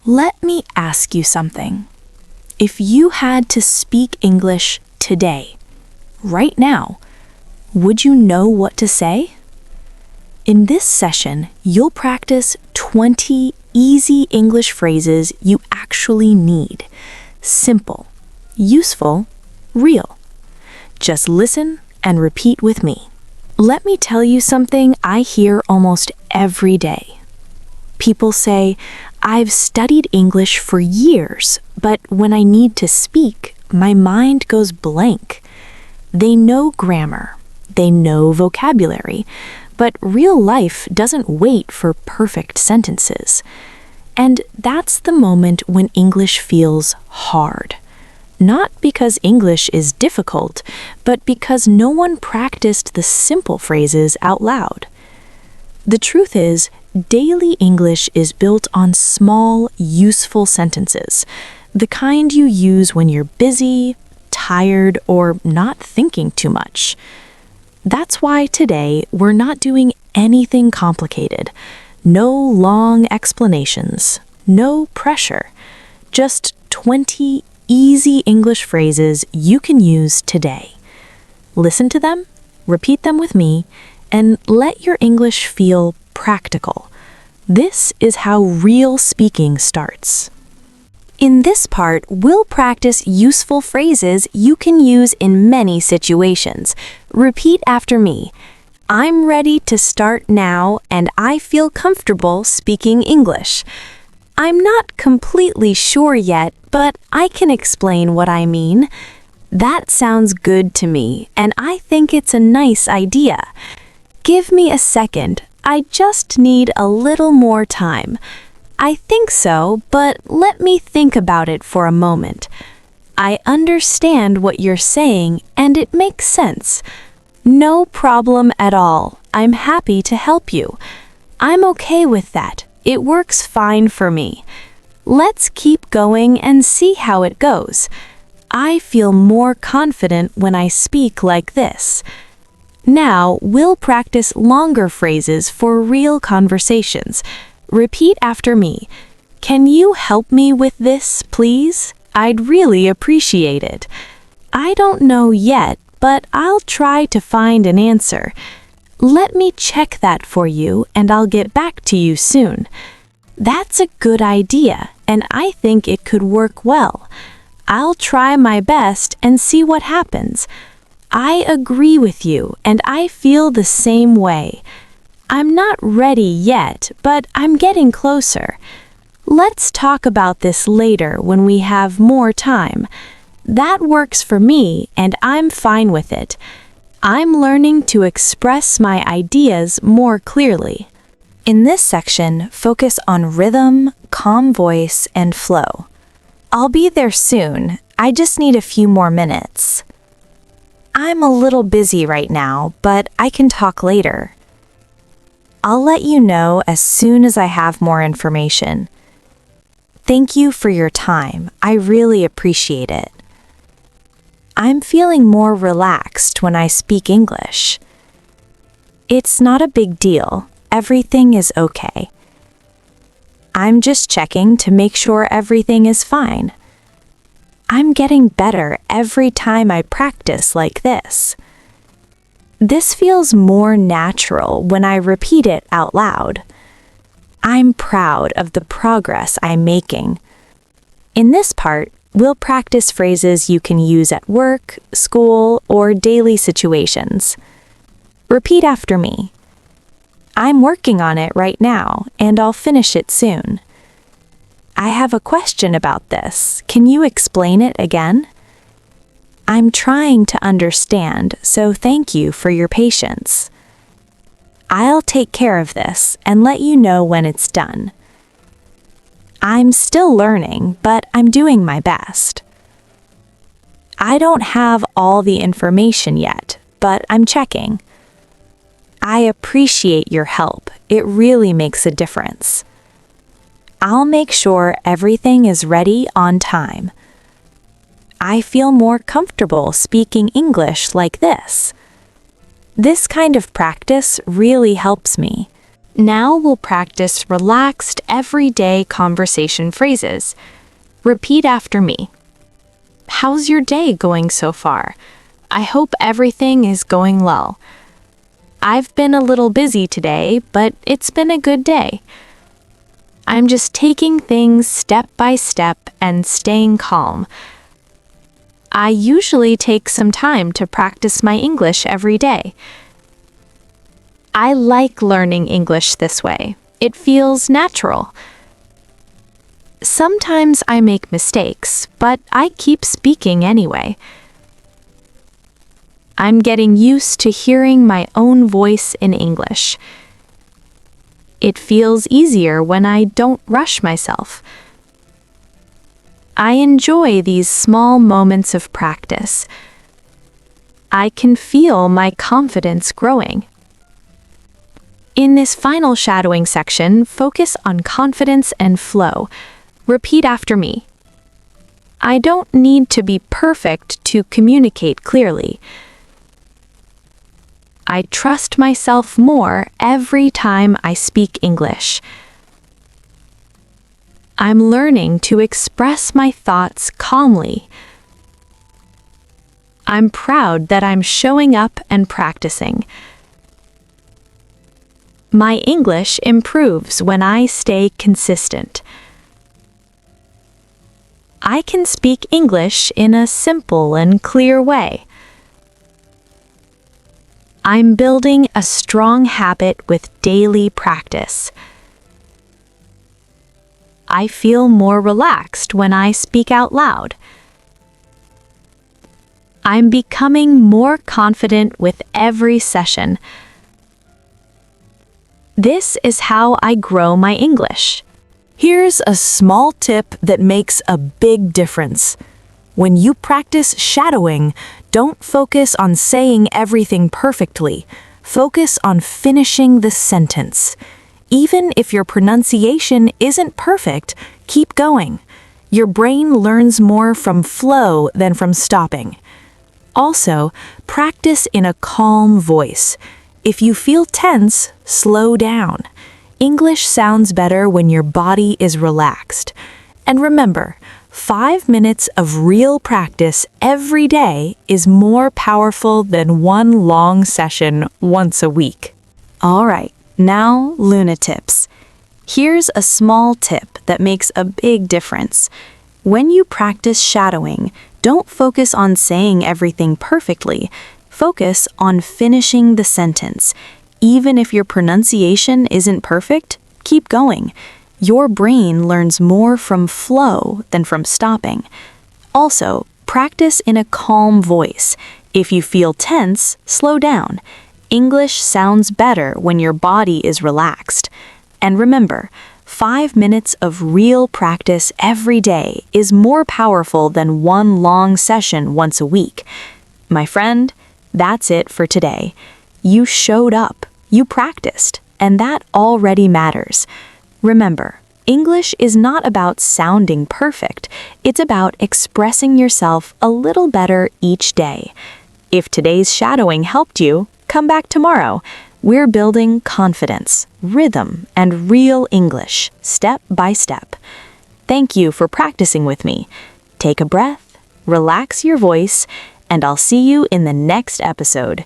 Let me ask you something. If you had to speak English today, right now, would you know what to say? In this session, you'll practice 20 easy English phrases you actually need. Simple, useful, real. Just listen and repeat with me. Let me tell you something I hear almost every day. People say, "I've studied English for years, but when I need to speak, my mind goes blank." They know grammar, they know vocabulary, but real life doesn't wait for perfect sentences. And that's the moment when English feels hard. Not because English is difficult, but because no one practiced the simple phrases out loud. The truth is, daily English is built on small, useful sentences, the kind you use when you're busy, tired, or not thinking too much. That's why today we're not doing anything complicated. No long explanations, no pressure. Just 20 easy English phrases you can use today. Listen to them, repeat them with me, and let your English feel practical. This is how real speaking starts. In this part, we'll practice useful phrases you can use in many situations. Repeat after me. I'm ready to start now, and I feel comfortable speaking English. I'm not completely sure yet, but I can explain what I mean. That sounds good to me, and I think it's a nice idea. Give me a second. I just need a little more time. I think so, but let me think about it for a moment. I understand what you're saying, and it makes sense. No problem at all. I'm happy to help you. I'm okay with that. It works fine for me. Let's keep going and see how it goes. I feel more confident when I speak like this. Now, we'll practice longer phrases for real conversations. Repeat after me. Can you help me with this, please? I'd really appreciate it. I don't know yet, but I'll try to find an answer. Let me check that for you, and I'll get back to you soon. That's a good idea, and I think it could work well. I'll try my best and see what happens. I agree with you, and I feel the same way. I'm not ready yet, but I'm getting closer. Let's talk about this later when we have more time. That works for me, and I'm fine with it. I'm learning to express my ideas more clearly. In this section, focus on rhythm, calm voice, and flow. I'll be there soon. I just need a few more minutes. I'm a little busy right now, but I can talk later. I'll let you know as soon as I have more information. Thank you for your time. I really appreciate it. I'm feeling more relaxed when I speak English. It's not a big deal. Everything is okay. I'm just checking to make sure everything is fine. I'm getting better every time I practice like this. This feels more natural when I repeat it out loud. I'm proud of the progress I'm making. In this part, we'll practice phrases you can use at work, school, or daily situations. Repeat after me. I'm working on it right now, and I'll finish it soon. I have a question about this. Can you explain it again? I'm trying to understand, so thank you for your patience. I'll take care of this and let you know when it's done. I'm still learning, but I'm doing my best. I don't have all the information yet, but I'm checking. I appreciate your help. It really makes a difference. I'll make sure everything is ready on time. I feel more comfortable speaking English like this. This kind of practice really helps me. Now we'll practice relaxed, everyday conversation phrases. Repeat after me. How's your day going so far? I hope everything is going well. I've been a little busy today, but it's been a good day. I'm just taking things step by step and staying calm. I usually take some time to practice my English every day. I like learning English this way. It feels natural. Sometimes I make mistakes, but I keep speaking anyway. I'm getting used to hearing my own voice in English. It feels easier when I don't rush myself. I enjoy these small moments of practice. I can feel my confidence growing. In this final shadowing section, focus on confidence and flow. Repeat after me. I don't need to be perfect to communicate clearly. I trust myself more every time I speak English. I'm learning to express my thoughts calmly. I'm proud that I'm showing up and practicing. My English improves when I stay consistent. I can speak English in a simple and clear way. I'm building a strong habit with daily practice. I feel more relaxed when I speak out loud. I'm becoming more confident with every session. This is how I grow my English. Here's a small tip that makes a big difference. When you practice shadowing, don't focus on saying everything perfectly. Focus on finishing the sentence. Even if your pronunciation isn't perfect, keep going. Your brain learns more from flow than from stopping. Also, practice in a calm voice. If you feel tense, slow down. English sounds better when your body is relaxed. And remember, 5 minutes of real practice every day is more powerful than one long session once a week. All right, now Luna tips. Here's a small tip that makes a big difference. When you practice shadowing, don't focus on saying everything perfectly. Focus on finishing the sentence. Even if your pronunciation isn't perfect, keep going. Your brain learns more from flow than from stopping. Also, practice in a calm voice. If you feel tense, slow down. English sounds better when your body is relaxed. And remember, 5 minutes of real practice every day is more powerful than one long session once a week. My friend, that's it for today. You showed up, you practiced, and that already matters. Remember, English is not about sounding perfect. It's about expressing yourself a little better each day. If today's shadowing helped you, come back tomorrow. We're building confidence, rhythm, and real English, step by step. Thank you for practicing with me. Take a breath, relax your voice, and I'll see you in the next episode.